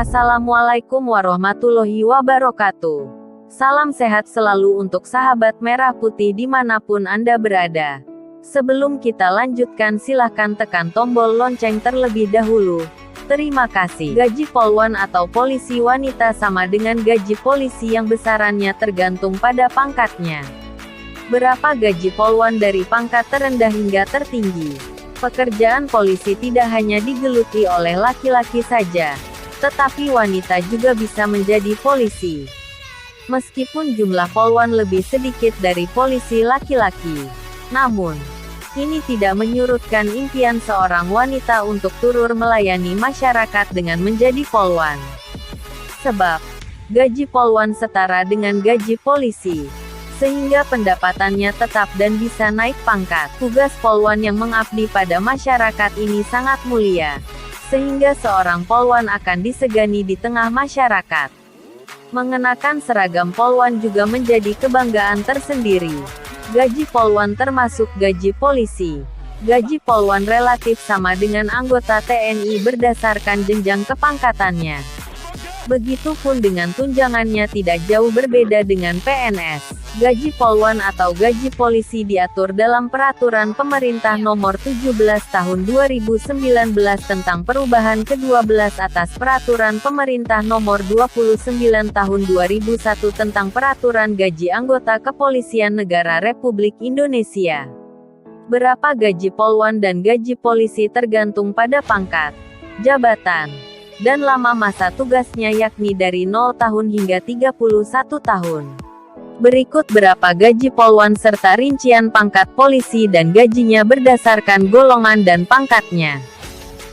Assalamualaikum warahmatullahi wabarakatuh. Salam sehat selalu untuk sahabat merah putih dimanapun Anda berada. Sebelum kita lanjutkan silahkan tekan tombol lonceng terlebih dahulu. Terima kasih. Gaji polwan atau polisi wanita sama dengan gaji polisi yang besarannya tergantung pada pangkatnya. Berapa gaji polwan dari pangkat terendah hingga tertinggi? Pekerjaan polisi tidak hanya digeluti oleh laki-laki saja, tetapi wanita juga bisa menjadi polisi. Meskipun jumlah polwan lebih sedikit dari polisi laki-laki, namun ini tidak menyurutkan impian seorang wanita untuk turun melayani masyarakat dengan menjadi polwan. Sebab gaji polwan setara dengan gaji polisi, sehingga pendapatannya tetap dan bisa naik pangkat. Tugas polwan yang mengabdi pada masyarakat ini sangat mulia, sehingga seorang polwan akan disegani di tengah masyarakat. Mengenakan seragam polwan juga menjadi kebanggaan tersendiri. Gaji polwan termasuk gaji polisi. Gaji polwan relatif sama dengan anggota TNI berdasarkan jenjang kepangkatannya. Begitupun dengan tunjangannya tidak jauh berbeda dengan PNS. Gaji polwan atau gaji polisi diatur dalam Peraturan Pemerintah Nomor 17 Tahun 2019 tentang perubahan ke-12 atas Peraturan Pemerintah Nomor 29 Tahun 2001 tentang Peraturan Gaji Anggota Kepolisian Negara Republik Indonesia. Berapa gaji polwan dan gaji polisi tergantung pada pangkat, jabatan, dan lama masa tugasnya yakni dari 0 tahun hingga 31 tahun. Berikut berapa gaji polwan serta rincian pangkat polisi dan gajinya berdasarkan golongan dan pangkatnya.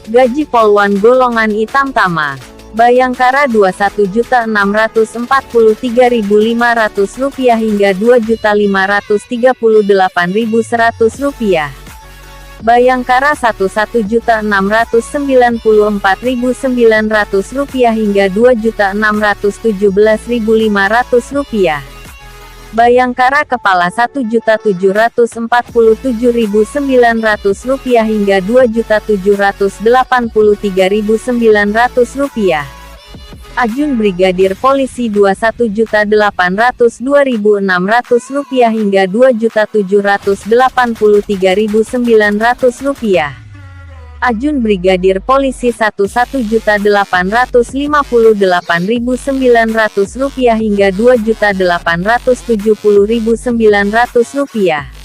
Gaji polwan golongan hitam tama, Bayangkara Rp2.643.500 hingga Rp2.538.100. Bayangkara Rp1.694.900 hingga Rp2.617.500. Bayangkara Kepala Rp1.747.900 hingga Rp2.783.900. Ajun Brigadir Polisi Rp21.802.600 hingga Rp2.783.900. Ajun Brigadir Polisi Rp1.858.900 hingga Rp2.870.900.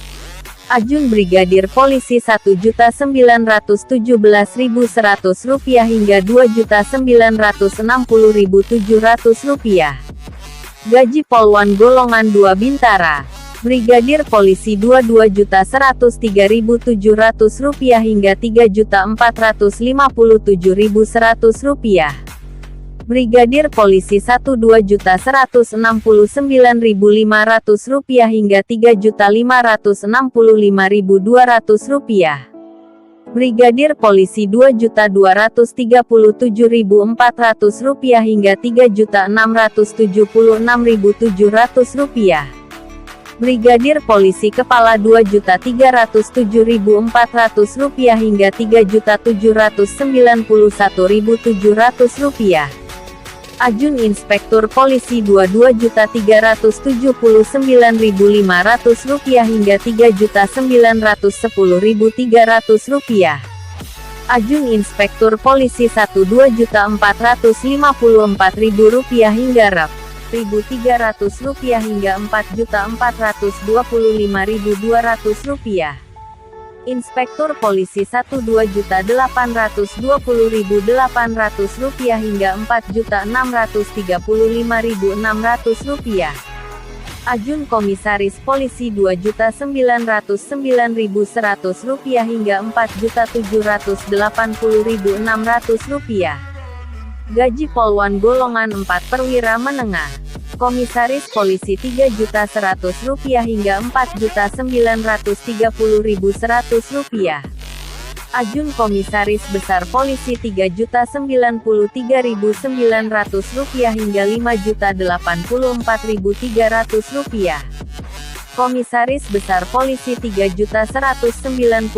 Ajun Brigadir Polisi Rp1.917.100 hingga Rp2.960.700. Gaji polwan golongan 2 Bintara, Brigadir Polisi Rp22.103.700 hingga Rp3.457.100. Brigadir Polisi Rp1.2.169.500 hingga Rp3.565.200. Brigadir Polisi Rp2.237.400 hingga Rp3.676.700. Brigadir Polisi Kepala Rp2.307.400 hingga Rp3.791.700. Ajun Inspektur Polisi Rp2.379.500 hingga Rp3.910.300. Ajun Inspektur Polisi Rp1.2.454.000 hingga Rp1.300 hingga Rp4.425.200. Inspektur Polisi Rp1.2.820.800 hingga Rp4.635.600. Ajun Komisaris Polisi Rp2.909.100 hingga Rp4.780.600. Gaji polwan golongan 4 perwira menengah, Komisaris Polisi Rp3.100 hingga Rp4.930.100. Ajun Komisaris Besar Polisi Rp3.093.900 hingga Rp5.084.300. Komisaris Besar Polisi Rp3.190.700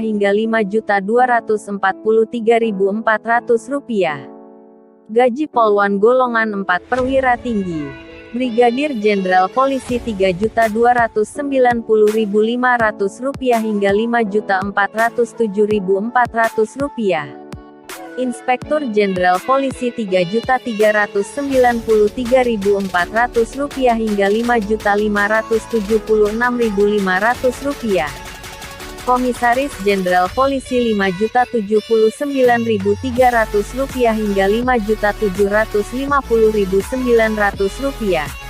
hingga Rp5.243.400. Gaji Polwan golongan 4 perwira tinggi. Brigadir Jenderal Polisi Rp3.290.500 hingga Rp5.407.400. Inspektur Jenderal Polisi Rp3.393.400 hingga Rp5.576.500. Komisaris Jenderal Polisi Rp5.079.300 hingga Rp5.750.900.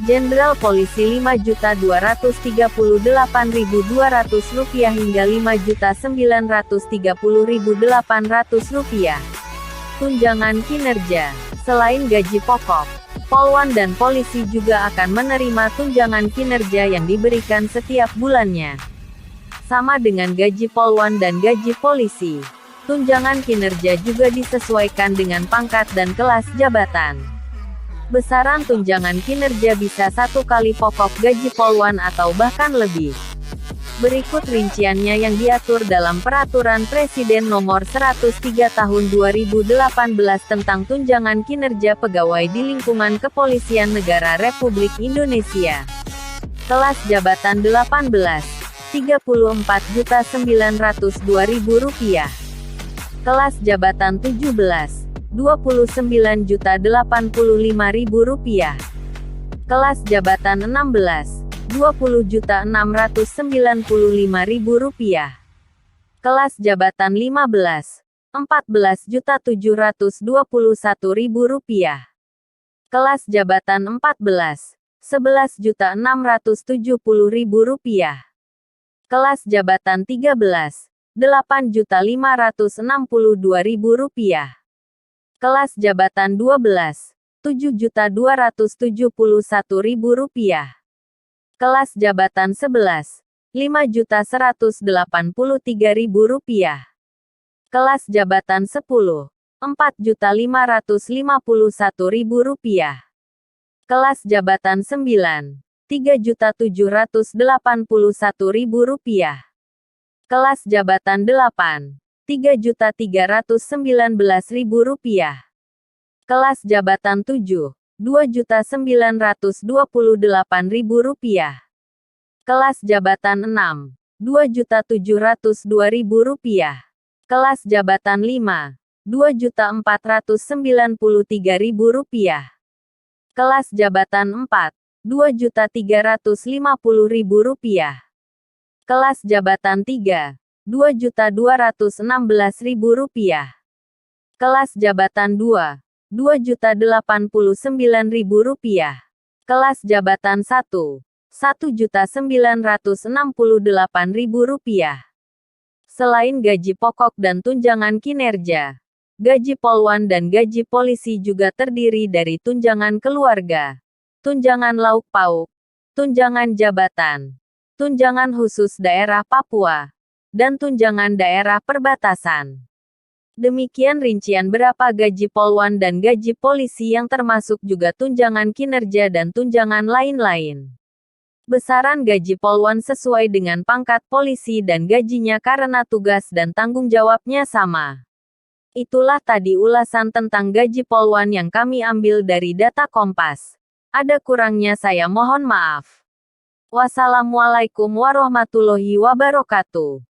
Jenderal Polisi Rp5.238.200 hingga Rp5.930.800. Tunjangan kinerja. Selain gaji pokok, Polwan dan polisi juga akan menerima tunjangan kinerja yang diberikan setiap bulannya. Sama dengan gaji Polwan dan gaji polisi, tunjangan kinerja juga disesuaikan dengan pangkat dan kelas jabatan. Besaran tunjangan kinerja bisa 1 kali pokok gaji Polwan atau bahkan lebih. Berikut rinciannya yang diatur dalam Peraturan Presiden Nomor 103 Tahun 2018 tentang tunjangan kinerja pegawai di lingkungan Kepolisian Negara Republik Indonesia. Kelas jabatan 18. Rp34.902.000. Kelas jabatan 17. Rp29.085.000. Kelas jabatan 16. Rp20.695.000. Kelas jabatan 15. Rp14.721.000. Kelas jabatan 14. Rp11.670.000. Kelas jabatan 13. Rp8.562.000. Kelas jabatan 12. Rp7.271.000. Kelas jabatan 11. Rp5.183.000. Kelas jabatan 10. Rp4.551.000. Kelas jabatan 9. Rp3.781.000. Kelas jabatan 8. Rp3.319.000. Kelas jabatan 7. Rp2.928.000. Kelas jabatan 6. Rp2.702.000. Kelas jabatan 5. Rp2.493.000. Kelas jabatan 4. Rp2.350.000. Kelas jabatan 3. Rp2.216.000. Kelas jabatan 2. Rp2.089.000. Kelas jabatan 1. Rp1.968.000. Selain gaji pokok dan tunjangan kinerja, gaji Polwan dan gaji polisi juga terdiri dari tunjangan keluarga, tunjangan lauk pauk, tunjangan jabatan, tunjangan khusus daerah Papua, dan tunjangan daerah perbatasan. Demikian rincian berapa gaji Polwan dan gaji polisi yang termasuk juga tunjangan kinerja dan tunjangan lain-lain. Besaran gaji Polwan sesuai dengan pangkat polisi dan gajinya karena tugas dan tanggung jawabnya sama. Itulah tadi ulasan tentang gaji Polwan yang kami ambil dari data Kompas. Ada kurangnya saya mohon maaf. Wassalamualaikum warahmatullahi wabarakatuh.